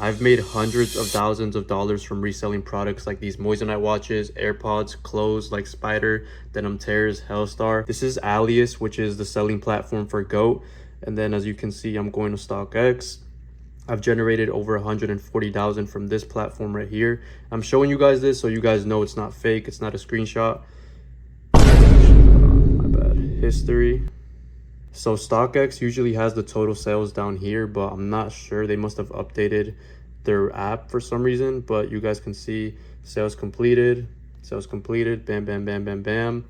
I've made hundreds of thousands of dollars from reselling products like these Moissanite watches, AirPods, clothes like Spider, Denim Tears, Hellstar. This is Alias, which is the selling platform for GOAT. And then as you can see, I'm going to StockX. I've generated over 140,000 from this platform right here. I'm showing you guys this so you guys know it's not fake, it's not a screenshot. My bad. History. So StockX usually has the total sales down here, but I'm not sure. They must have updated their app for some reason, but you guys can see sales completed, bam, bam, bam, bam, bam.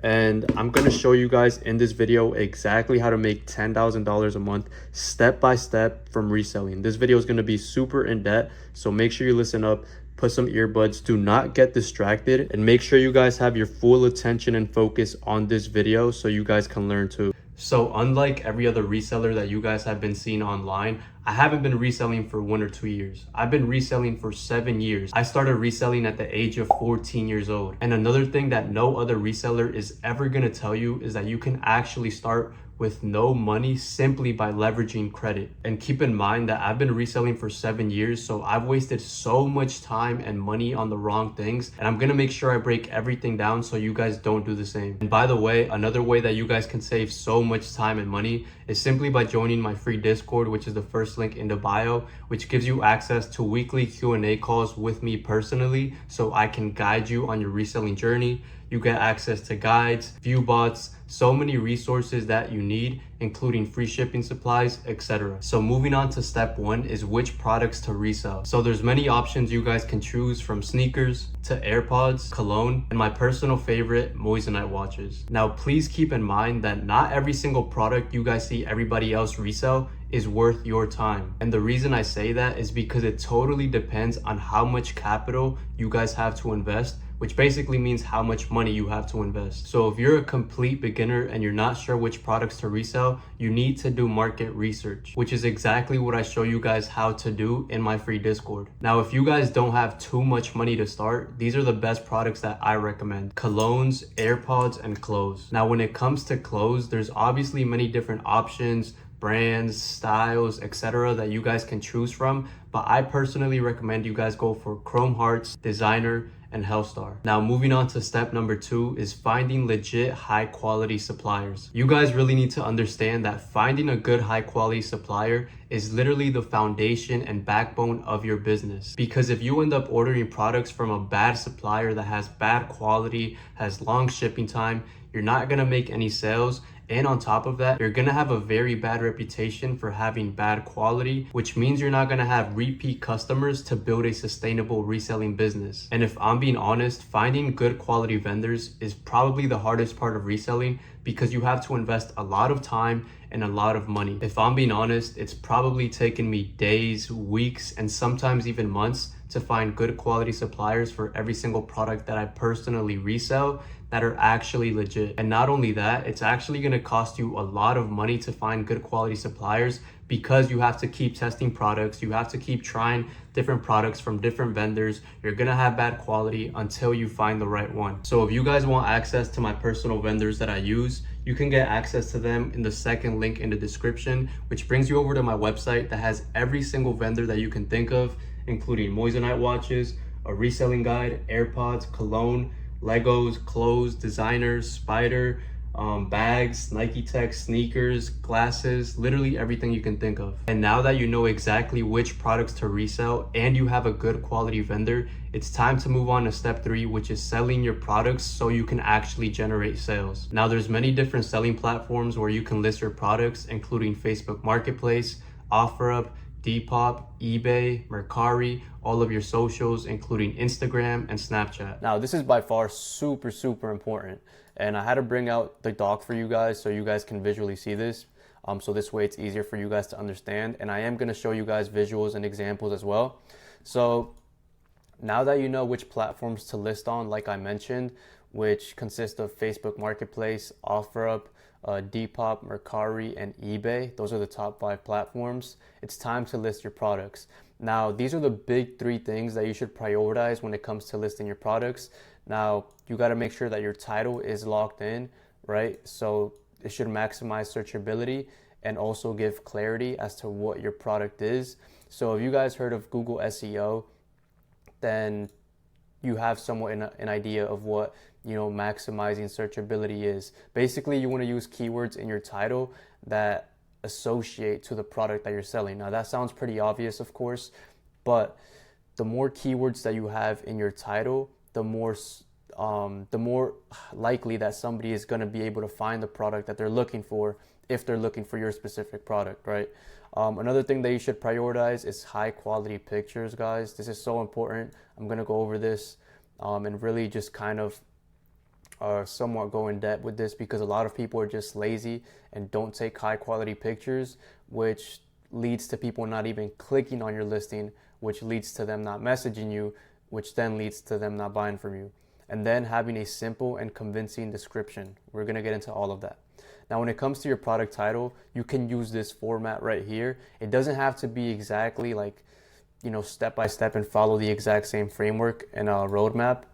And I'm going to show you guys in this video exactly how to make $10,000 a month step by step from reselling. This video is going to be super in depth, so make sure you listen up, put some earbuds, do not get distracted, and make sure you guys have your full attention and focus on this video so you guys can learn too. So unlike every other reseller that you guys have been seeing online, I haven't been reselling for 1 or 2 years. I've been reselling for 7 years. I started reselling at the age of 14 years old. And another thing that no other reseller is ever gonna tell you is that you can actually start with no money simply by leveraging credit. And keep in mind that I've been reselling for 7 years, so I've wasted so much time and money on the wrong things, and I'm gonna make sure I break everything down so you guys don't do the same. And by the way, another way that you guys can save so much time and money is simply by joining my free Discord, which is the first link in the bio, which gives you access to weekly Q&A calls with me personally so I can guide you on your reselling journey. You get access to guides, view bots, so many resources that you need, including free shipping supplies, etc. So moving on to step 1 is which products to resell. So there's many options you guys can choose, from sneakers to AirPods, cologne, and my personal favorite, Moissanite watches. Now please keep in mind that not every single product you guys see everybody else resell is worth your time. And the reason I say that is because it totally depends on how much capital you guys have to invest, which basically means how much money you have to invest. So if you're a complete beginner and you're not sure which products to resell, you need to do market research, which is exactly what I show you guys how to do in my free Discord. Now, if you guys don't have too much money to start, these are the best products that I recommend: colognes, AirPods, and clothes. Now, when it comes to clothes, there's obviously many different options, brands, styles, etc. that you guys can choose from, but I personally recommend you guys go for Chrome Hearts, Designer, and Hellstar. Now moving on to step number 2 is finding legit high quality suppliers. You guys really need to understand that finding a good high quality supplier is literally the foundation and backbone of your business. Because if you end up ordering products from a bad supplier that has bad quality, has long shipping time, you're not gonna make any sales. And on top of that, you're gonna have a very bad reputation for having bad quality, which means you're not gonna have repeat customers to build a sustainable reselling business. And if I'm being honest, finding good quality vendors is probably the hardest part of reselling, because you have to invest a lot of time and a lot of money. If I'm being honest, it's probably taken me days, weeks, and sometimes even months to find good quality suppliers for every single product that I personally resell that are actually legit. And not only that, it's actually gonna cost you a lot of money to find good quality suppliers, because you have to keep testing products, you have to keep trying different products from different vendors. You're gonna have bad quality until you find the right one. So if you guys want access to my personal vendors that I use, you can get access to them in the second link in the description, which brings you over to my website that has every single vendor that you can think of, including Moissanite watches, a reselling guide, AirPods, cologne, Legos, clothes, designers, Spider, bags, Nike Tech, sneakers, glasses, literally everything you can think of. And now that you know exactly which products to resell and you have a good quality vendor, it's time to move on to step 3, which is selling your products so you can actually generate sales. Now there's many different selling platforms where you can list your products, including Facebook Marketplace, OfferUp, Depop, eBay, Mercari, all of your socials, including Instagram and Snapchat. Now, this is by far super important. And I had to bring out the doc for you guys so you guys can visually see this. So this way it's easier for you guys to understand. And I am gonna show you guys visuals and examples as well. So now that you know which platforms to list on, like I mentioned, which consist of Facebook Marketplace, OfferUp, Depop, Mercari, and eBay. Those are the top 5 platforms. It's time to list your products. Now, these are the big 3 things that you should prioritize when it comes to listing your products. Now, you got to make sure that your title is locked in, right? So it should maximize searchability and also give clarity as to what your product is. So if you guys heard of Google SEO, then you have somewhat an idea of what, you know, maximizing searchability is. Basically, you want to use keywords in your title that associate to the product that you're selling. Now that sounds pretty obvious, of course, but the more keywords that you have in your title, the more likely that somebody is going to be able to find the product that they're looking for, if they're looking for your specific product, right? Another thing that you should prioritize is high quality pictures, guys. This is so important. I'm going to go over this and really just kind of somewhat go in depth with this, because a lot of people are just lazy and don't take high quality pictures, which leads to people not even clicking on your listing, which leads to them not messaging you, which then leads to them not buying from you. And then having a simple and convincing description. We're going to get into all of that. Now, when it comes to your product title, you can use this format right here. It doesn't have to be exactly like, you know, step by step and follow the exact same framework and a roadmap,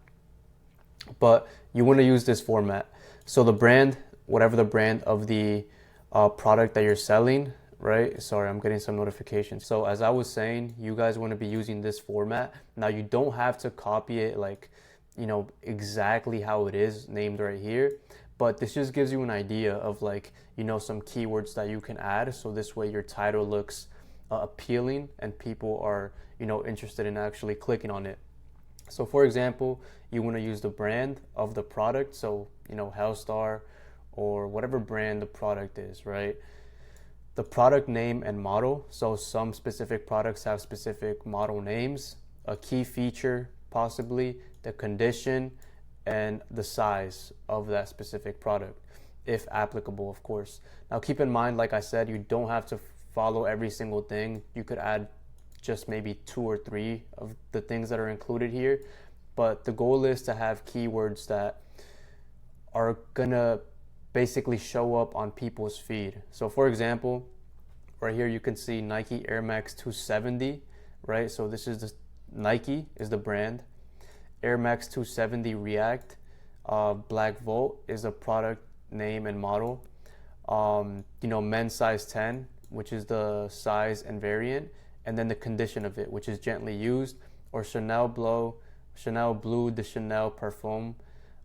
but you want to use this format. So the brand, whatever the brand of the product that you're selling, right? Sorry, I'm getting some notifications. So as I was saying, you guys want to be using this format. Now you don't have to copy it like, you know, exactly how it is named right here, but this just gives you an idea of like, you know, some keywords that you can add. So this way your title looks appealing and people are, you know, interested in actually clicking on it. So for example, you want to use the brand of the product. So, you know, Hellstar or whatever brand the product is, right? The product name and model. So some specific products have specific model names, a key feature, possibly the condition, and the size of that specific product, if applicable, of course. Now keep in mind, like I said, you don't have to follow every single thing. You could add just maybe 2 or 3 of the things that are included here, but the goal is to have keywords that are gonna basically show up on people's feed. So for example, right here you can see Nike Air Max 270, right? So this is the Nike is the brand. Air Max 270 React Black Volt is the product name and model. You know, men's size 10, which is the size and variant, and then the condition of it, which is gently used, or Chanel Blue de Chanel Parfum,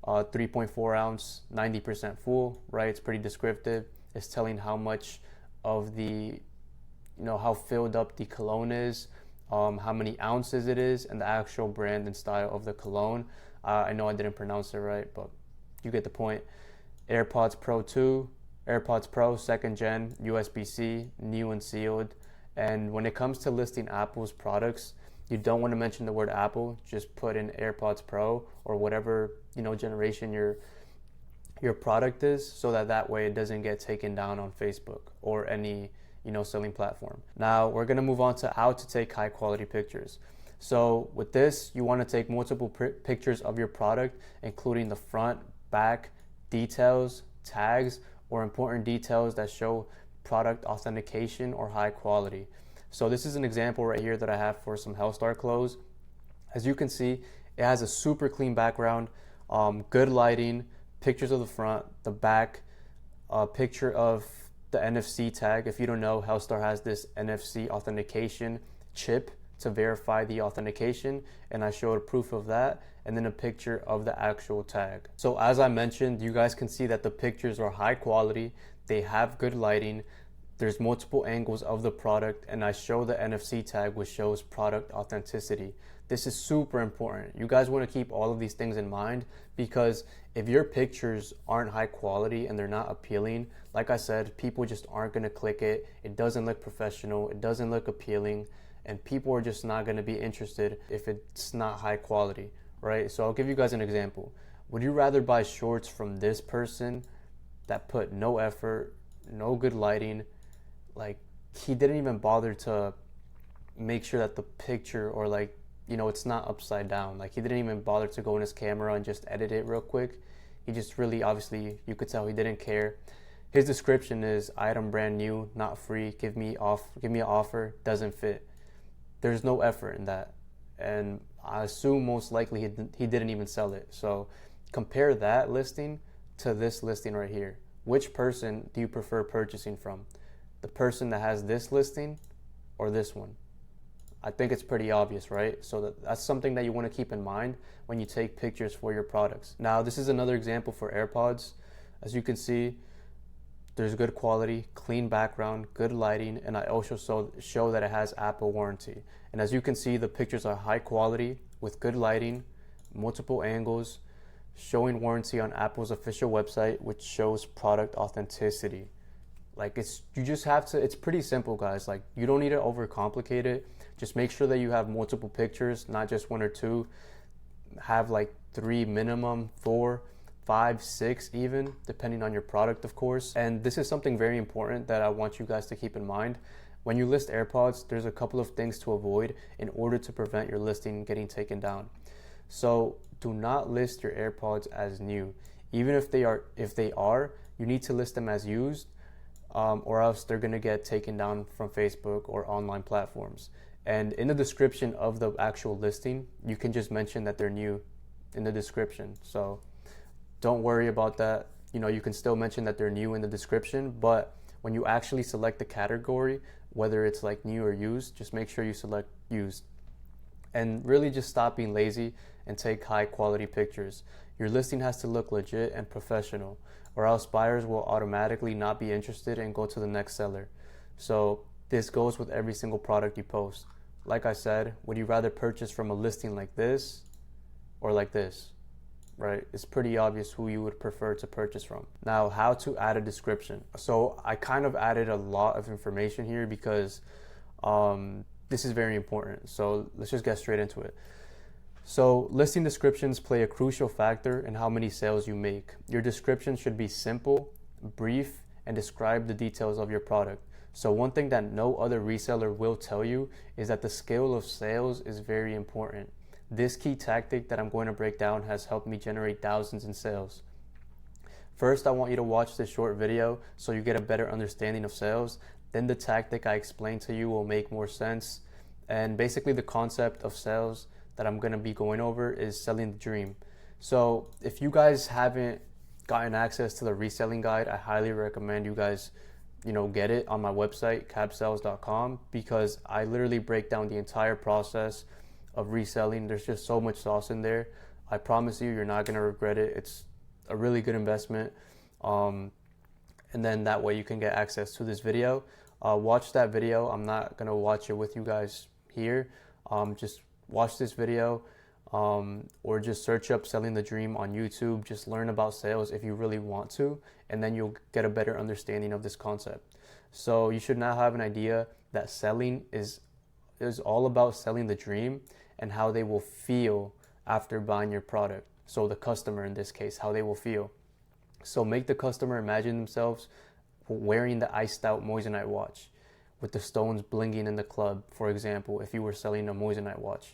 3.4 ounce, 90% full, right? It's pretty descriptive. It's telling how much of the, you know, how filled up the cologne is, how many ounces it is, and the actual brand and style of the cologne. I know I didn't pronounce it right, but you get the point. AirPods Pro 2, AirPods Pro 2nd gen, USB-C, new and sealed. And when it comes to listing Apple's products, you don't want to mention the word Apple. Just put in AirPods Pro or whatever, you know, generation your product is, so that way it doesn't get taken down on Facebook or any, you know, selling platform. Now we're going to move on to how to take high quality pictures. So with this, you want to take multiple pictures of your product, including the front, back, details, tags, or important details that show product authentication or high quality. So this is an example right here that I have for some Hellstar clothes. As you can see, it has a super clean background, good lighting, pictures of the front, the back, a picture of the NFC tag. If you don't know, Hellstar has this NFC authentication chip to verify the authentication, and I showed proof of that, and then a picture of the actual tag. So as I mentioned, you guys can see that the pictures are high quality, they have good lighting, there's multiple angles of the product, and I show the NFC tag, which shows product authenticity. This is super important. You guys want to keep all of these things in mind, because if your pictures aren't high quality and they're not appealing, like I said, people just aren't going to click it. It doesn't look professional, it doesn't look appealing, and people are just not going to be interested if it's not high quality, right? So I'll give you guys an example. Would you rather buy shorts from this person that put no effort, no good lighting, like he didn't even bother to make sure that the picture, or like, you know, it's not upside down, like he didn't even bother to go in his camera and just edit it real quick. He just really, obviously you could tell he didn't care. His description is item brand new, not free, give me an offer, doesn't fit. There's no effort in that, and I assume most likely he didn't even sell it. So compare that listing to this listing right here. Which person do you prefer purchasing from? The person that has this listing or this one? I think it's pretty obvious, right? So that's something that you want to keep in mind when you take pictures for your products. Now, this is another example for AirPods. As you can see, there's good quality, clean background, good lighting, and I also show that it has Apple warranty. And as you can see, the pictures are high quality with good lighting, multiple angles, showing warranty on Apple's official website, which shows product authenticity. Like you just have to, it's pretty simple, guys. Like, you don't need to overcomplicate it. Just make sure that you have multiple pictures, not just one or two. Have like 3 minimum, 4, 5, 6 even, depending on your product, of course. And this is something very important that I want you guys to keep in mind. When you list AirPods, there's a couple of things to avoid in order to prevent your listing getting taken down. So do not list your AirPods as new. Even if they are, you need to list them as used, or else they're gonna get taken down from Facebook or online platforms. And in the description of the actual listing, you can just mention that they're new in the description. So don't worry about that. You know, you can still mention that they're new in the description, but when you actually select the category, whether it's like new or used, just make sure you select used. And really just stop being lazy and take high quality pictures. Your listing has to look legit and professional, or else buyers will automatically not be interested and go to the next seller. So this goes with every single product you post. Like I said, would you rather purchase from a listing like this or like this? Right? It's pretty obvious who you would prefer to purchase from. Now, how to add a description. So I kind of added a lot of information here because this is very important. So let's just get straight into it. So listing descriptions play a crucial factor in how many sales you make. Your description should be simple, brief, and describe the details of your product. So one thing that no other reseller will tell you is that the scale of sales is very important. This key tactic that I'm going to break down has helped me generate thousands in sales. First, I want you to watch this short video so you get a better understanding of sales. Then the tactic I explained to you will make more sense. And basically the concept of sales that I'm going to be going over is selling the dream. So if you guys haven't gotten access to the reselling guide, I highly recommend you guys, get it on my website, cabsales.com, because I literally break down the entire process of reselling. There's just so much sauce in there. I promise you're not going to regret it. It's a really good investment. And then that way you can get access to this video. Watch that video. I'm not going to watch it with you guys here. Just watch this video, or just search up Selling the Dream on YouTube. Just learn about sales if you really want to, and then you'll get a better understanding of this concept. So you should now have an idea that selling is all about selling the dream and how they will feel after buying your product. So the customer, in this case, how they will feel. So make the customer imagine themselves wearing the iced out Moissanite watch with the stones blinging in the club, for example, if you were selling a Moissanite watch,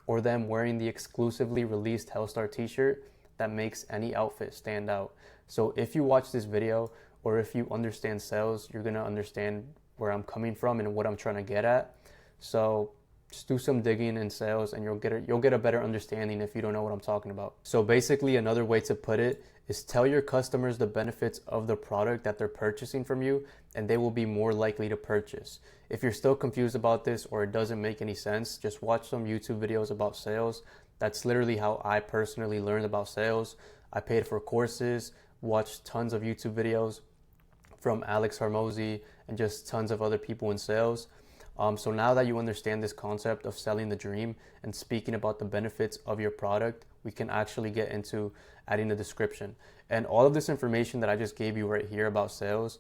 or them wearing the exclusively released Hellstar t-shirt that makes any outfit stand out. So if you watch this video, or if you understand sales, you're gonna understand where I'm coming from and what I'm trying to get at. So just do some digging in sales and you'll get a better understanding if you don't know what I'm talking about. So basically, another way to put it is tell your customers the benefits of the product that they're purchasing from you, and they will be more likely to purchase. If you're still confused about this or it doesn't make any sense, just watch some YouTube videos about sales. That's literally how I personally learned about sales. I paid for courses, watched tons of YouTube videos from Alex Hormozy and just tons of other people in sales. So now that you understand this concept of selling the dream and speaking about the benefits of your product, we can actually get into adding the description. And all of this information that I just gave you right here about sales,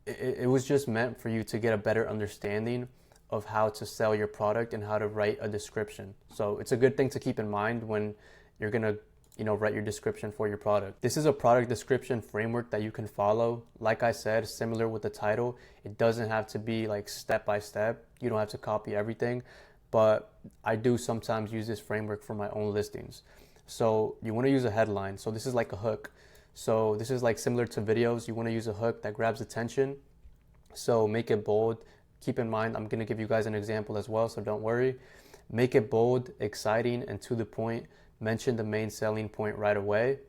it was just meant for you to get a better understanding of how to sell your product and how to write a description. So it's a good thing to keep in mind when you're gonna write your description for your product. This is a product description framework that you can follow. Like I said, similar with the title, it doesn't have to be like step by step. You don't have to copy everything, but I do sometimes use this framework for my own listings. So you want to use a headline. So this is like a hook. So this is like similar to videos. You want to use a hook that grabs attention. So make it bold. Keep in mind, I'm going to give you guys an example as well, so don't worry. Make it bold, exciting, and to the point. Mention the main selling point right away,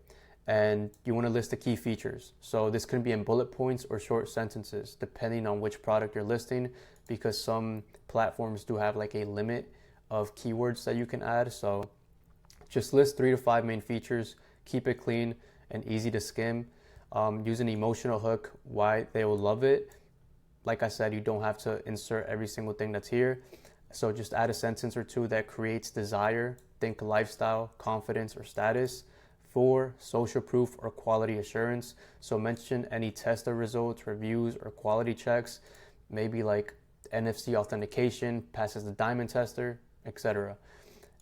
and you want to list the key features. So this can be in bullet points or short sentences depending on which product you're listing. because some platforms do have like a limit of keywords that you can add. So just list 3 to 5 main features, keep it clean and easy to skim. Use an emotional hook, why they will love it. Like I said, you don't have to insert every single thing that's here. So just add a sentence or two that creates desire. Think lifestyle, confidence, or status. 4, social proof or quality assurance. So mention any tester results, reviews, or quality checks. Maybe like NFC authentication, passes the diamond tester, etc.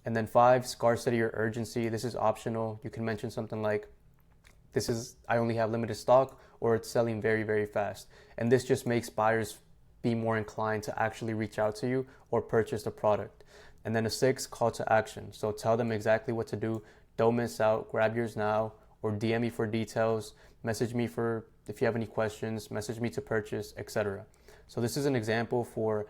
And then 5, scarcity or urgency. This is optional. You can mention something like, I only have limited stock, or it's selling very, very fast. And this just makes buyers be more inclined to actually reach out to you or purchase the product. And then a 6, call to action. So tell them exactly what to do. Don't miss out, grab yours now, or DM me for details, message me for if you have any questions, message me to purchase, etc. So this is an example for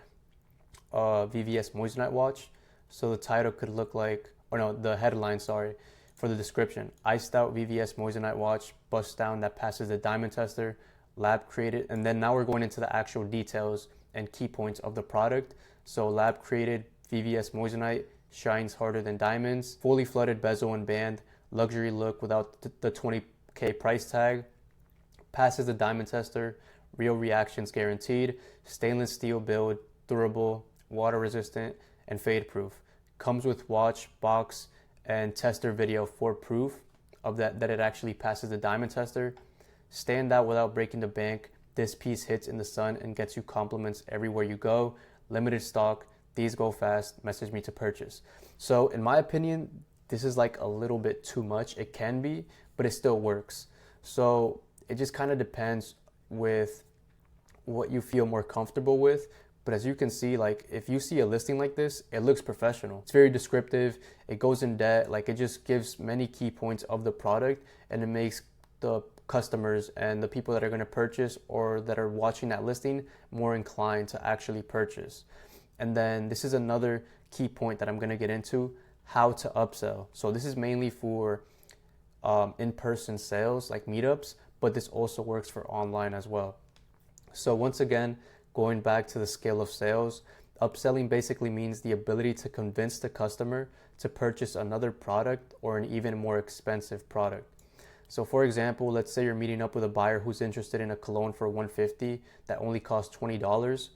VVS Moissanite watch. So the title could look like, or no, the headline, sorry, for the description. Iced out VVS Moissanite watch, bust down that passes the diamond tester, lab created. And then now we're going into the actual details and key points of the product. So lab created VVS Moissanite, shines harder than diamonds, fully flooded bezel and band, luxury look without the 20K price tag, passes the diamond tester, real reactions guaranteed, stainless steel build, durable, water resistant, and fade proof. Comes with watch, box, and tester video for proof of that it actually passes the diamond tester. Stand out without breaking the bank. This piece hits in the sun and gets you compliments everywhere you go. Limited stock. These go fast. Message me to purchase. So in my opinion, this is like a little bit too much. It can be, but it still works. So it just kind of depends with what you feel more comfortable with. But as you can see, like if you see a listing like this, it looks professional. It's very descriptive. It goes in depth. Like it just gives many key points of the product, and it makes the customers and the people that are going to purchase or that are watching that listing more inclined to actually purchase. And then this is another key point that I'm going to get into, how to upsell. So this is mainly for in-person sales like meetups, but this also works for online as well. So once again, going back to the scale of sales, upselling basically means the ability to convince the customer to purchase another product or an even more expensive product. So for example, let's say you're meeting up with a buyer who's interested in a cologne for $150 that only costs $20.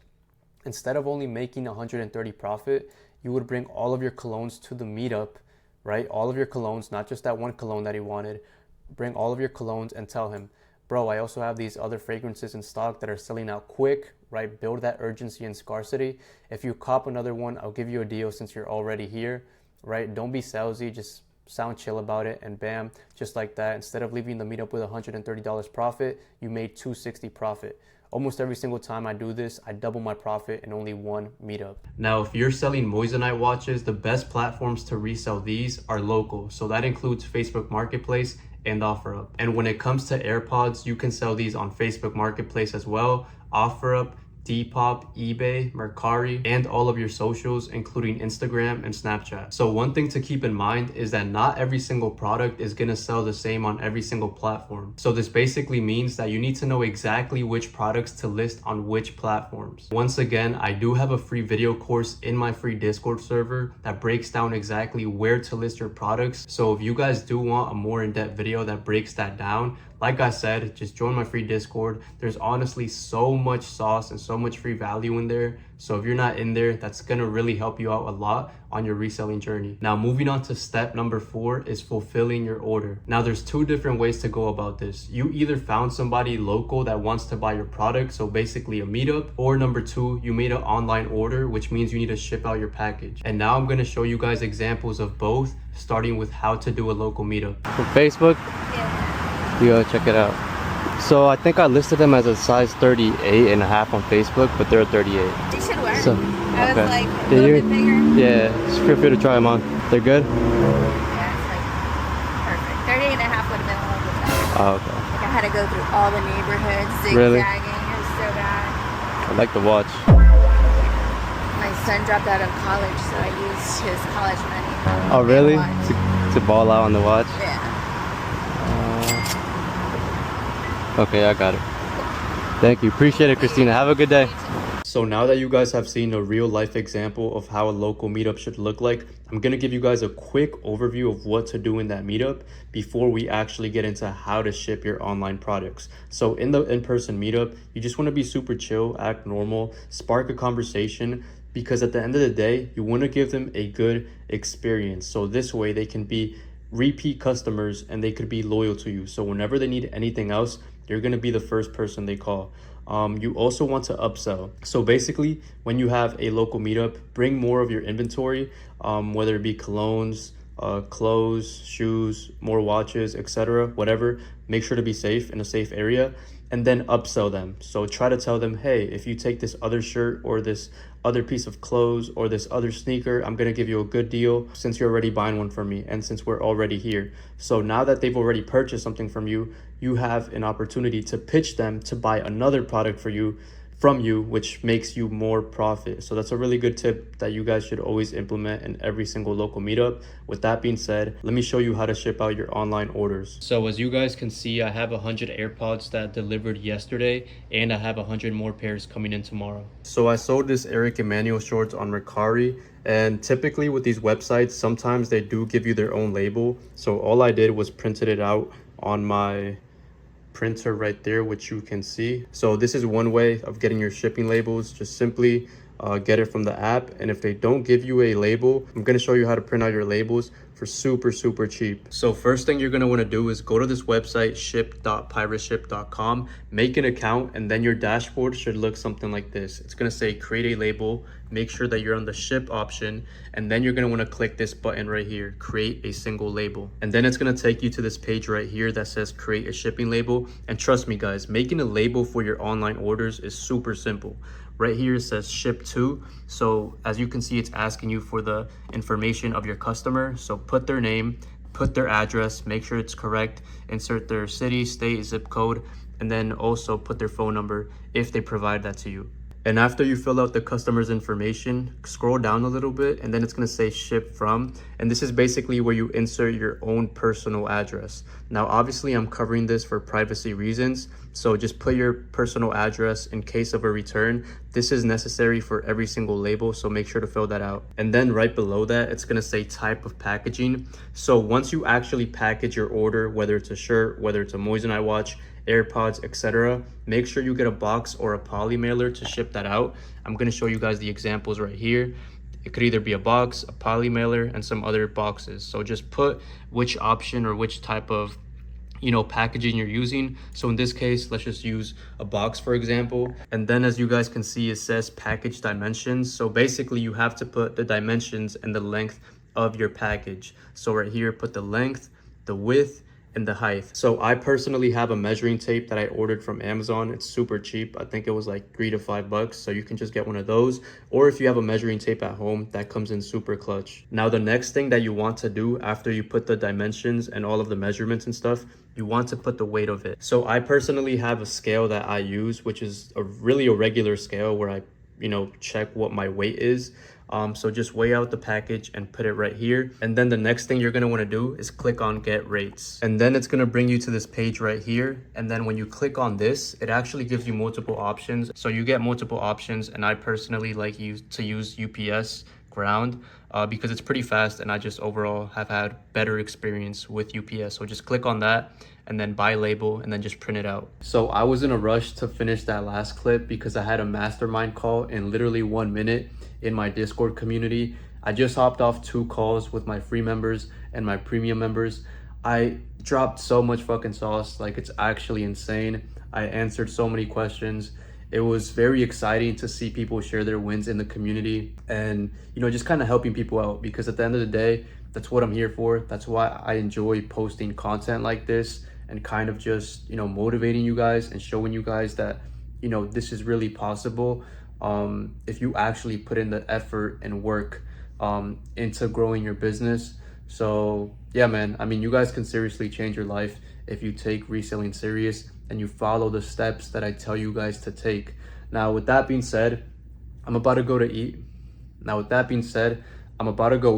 Instead of only making $130 profit, you would bring all of your colognes to the meetup, right? All of your colognes, not just that one cologne that he wanted. Bring all of your colognes and tell him, bro, I also have these other fragrances in stock that are selling out quick, right? Build that urgency and scarcity. If you cop another one, I'll give you a deal since you're already here, right? Don't be salesy, just sound chill about it, and bam, just like that. Instead of leaving the meetup with $130 profit, you made $260 profit. Almost every single time I do this, I double my profit in only one meetup. Now, if you're selling Moissanite watches, the best platforms to resell these are local. So that includes Facebook Marketplace and OfferUp. And when it comes to AirPods, you can sell these on Facebook Marketplace as well, OfferUp, Depop, eBay, Mercari, and all of your socials, including Instagram and Snapchat. So one thing to keep in mind is that not every single product is gonna sell the same on every single platform. So this basically means that you need to know exactly which products to list on which platforms. Once again, I do have a free video course in my free Discord server that breaks down exactly where to list your products. So if you guys do want a more in-depth video that breaks that down, like I said, just join my free Discord. There's honestly so much sauce and so much free value in there. So if you're not in there, that's gonna really help you out a lot on your reselling journey. Now, moving on to step number 4 is fulfilling your order. Now, there's 2 different ways to go about this. You either found somebody local that wants to buy your product, so basically a meetup, or number 2, you made an online order, which means you need to ship out your package. And now I'm gonna show you guys examples of both, starting with how to do a local meetup. From Facebook? Yeah. You gotta check it out. So I think I listed them as a size 38.5 on Facebook, but they're a 38. They should work. So, I was okay. like a little bit bigger. Yeah, just feel free to try them on. They're good? Yeah, it's like perfect. 38.5 would have been a little bit better. Oh, okay. Like I had to go through all the neighborhoods, zigzagging. Really? It was so bad. I like the watch. My son dropped out of college, so I used his college money. Oh, really? To ball out on the watch? Yeah. Okay, I got it. Thank you. Appreciate it, Christina. Have a good day. So now that you guys have seen a real life example of how a local meetup should look like, I'm going to give you guys a quick overview of what to do in that meetup before we actually get into how to ship your online products. So in the in-person meetup, you just want to be super chill, act normal, spark a conversation, because at the end of the day, you want to give them a good experience. So this way they can be repeat customers and they could be loyal to you. So whenever they need anything else, you're going to be the first person they call. You also want to upsell. So basically, when you have a local meetup, bring more of your inventory, whether it be colognes, clothes, shoes, more watches, etc., whatever. Make sure to be safe in a safe area, and then upsell them. So try to tell them, hey, if you take this other shirt or this other piece of clothes or this other sneaker, I'm gonna give you a good deal since you're already buying one from me and since we're already here. So now that they've already purchased something from you, you have an opportunity to pitch them to buy another product from you, which makes you more profit. So that's a really good tip that you guys should always implement in every single local meetup. With that being said, let me show you how to ship out your online orders. So as you guys can see, I have 100 AirPods that delivered yesterday, and I have 100 more pairs coming in tomorrow. So I sold this Eric Emanuel shorts on Mercari, and typically with these websites, sometimes they do give you their own label. So all I did was printed it out on my printer right there, which you can see. So this is one way of getting your shipping labels. Just simply get it from the app, and if they don't give you a label, I'm going to show you how to print out your labels for super cheap. So first thing you're going to want to do is go to this website, ship.pirateship.com, make an account, and then your dashboard should look something like this. It's going to say create a label, make sure that you're on the ship option, and then you're going to want to click this button right here, create a single label. And then it's going to take you to this page right here that says create a shipping label. And trust me guys, making a label for your online orders is super simple. Right here it says ship to. So as you can see, it's asking you for the information of your customer. So put their name, put their address, make sure it's correct, insert their city, state, zip code, and then also put their phone number if they provide that to you. And after you fill out the customer's information, scroll down a little bit, and then it's gonna say ship from. And this is basically where you insert your own personal address. Now, obviously I'm covering this for privacy reasons. So just put your personal address in case of a return. This is necessary for every single label, so make sure to fill that out. And then right below that, it's gonna say type of packaging. So once you actually package your order, whether it's a shirt, whether it's a Moissanite watch, AirPods, etc., make sure you get a box or a poly mailer to ship that out. I'm going to show you guys the examples right here. It could either be a box, a poly mailer, and some other boxes. So just put which option or which type of packaging you're using. So in this case, let's just use a box, for example. And then as you guys can see, it says package dimensions. So basically you have to put the dimensions and the length of your package. So right here, put the length, the width, and the height. So I personally have a measuring tape that I ordered from Amazon. It's super cheap. I think it was like $3 to $5. So you can just get one of those. Or if you have a measuring tape at home, that comes in super clutch. Now, the next thing that you want to do after you put the dimensions and all of the measurements and stuff, you want to put the weight of it. So I personally have a scale that I use, which is really a regular scale where I check what my weight is. So just weigh out the package and put it right here. And then the next thing you're going to want to do is click on get rates. And then it's going to bring you to this page right here. And then when you click on this, it actually gives you multiple options. So you get multiple options. And I personally like to use UPS ground because it's pretty fast. And I just overall have had better experience with UPS. So just click on that and then buy label and then just print it out. So I was in a rush to finish that last clip because I had a mastermind call in literally 1 minute in my Discord community. I just hopped off 2 calls with my free members and my premium members. I dropped so much fucking sauce, like it's actually insane. I answered so many questions. It was very exciting to see people share their wins in the community and just kind of helping people out, because at the end of the day, that's what I'm here for. That's why I enjoy posting content like this and kind of just motivating you guys and showing you guys that this is really possible if you actually put in the effort and work into growing your business. So yeah, man, I mean, you guys can seriously change your life if you take reselling serious and you follow the steps that I tell you guys to take. Now, with that being said, I'm about to go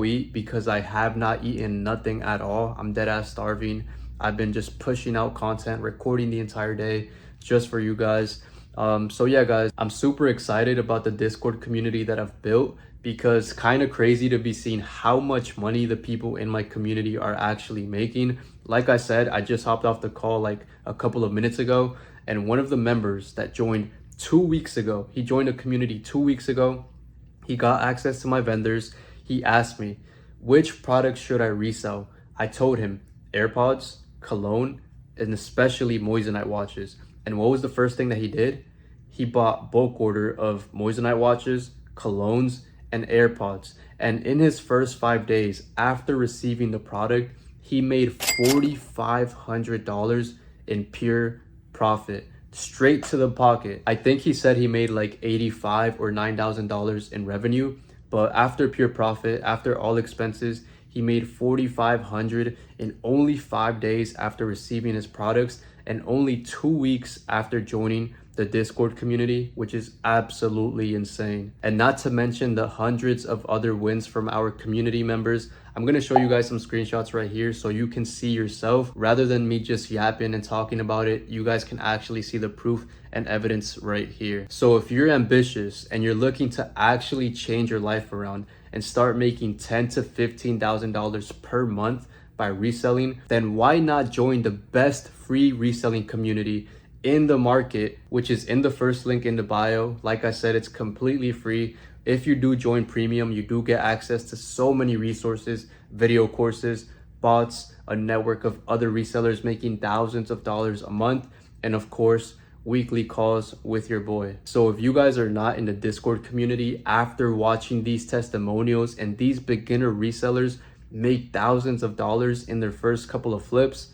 eat because I have not eaten nothing at all. I'm dead ass starving. I've been just pushing out content, recording the entire day just for you guys. So yeah, guys, I'm super excited about the Discord community that I've built, because kind of crazy to be seeing how much money the people in my community are actually making. Like I said, I just hopped off the call like a couple of minutes ago, and one of the members that joined 2 weeks ago, he joined a community 2 weeks ago. He got access to my vendors. He asked me, which products should I resell? I told him AirPods, cologne, and especially Moissanite watches. And what was the first thing that he did? He bought bulk order of Moissanite watches, colognes, and AirPods. And in his first 5 days after receiving the product, he made $4,500 in pure profit, straight to the pocket. I think he said he made like $85 or $9,000 in revenue, but after pure profit, after all expenses, he made $4,500 in only 5 days after receiving his products, and only 2 weeks after joining the Discord community, which is absolutely insane. And not to mention the hundreds of other wins from our community members. I'm gonna show you guys some screenshots right here so you can see yourself. Rather than me just yapping and talking about it, you guys can actually see the proof and evidence right here. So if you're ambitious and you're looking to actually change your life around and start making $10,000 to $15,000 per month by reselling, then why not join the best free reselling community in the market, which is in the first link in the bio. Like I said, it's completely free. If you do join premium, you do get access to so many resources, video courses, bots, a network of other resellers making thousands of dollars a month, and of course, weekly calls with your boy. So if you guys are not in the Discord community after watching these testimonials, and these beginner resellers make thousands of dollars in their first couple of flips,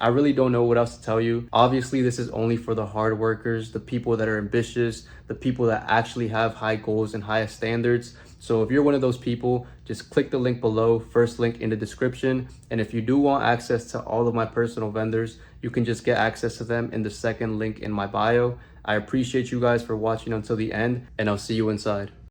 I really don't know what else to tell you. Obviously, this is only for the hard workers, the people that are ambitious, the people that actually have high goals and high standards. So if you're one of those people, just click the link below, first link in the description. And if you do want access to all of my personal vendors, you can just get access to them in the second link in my bio. I appreciate you guys for watching until the end, and I'll see you inside.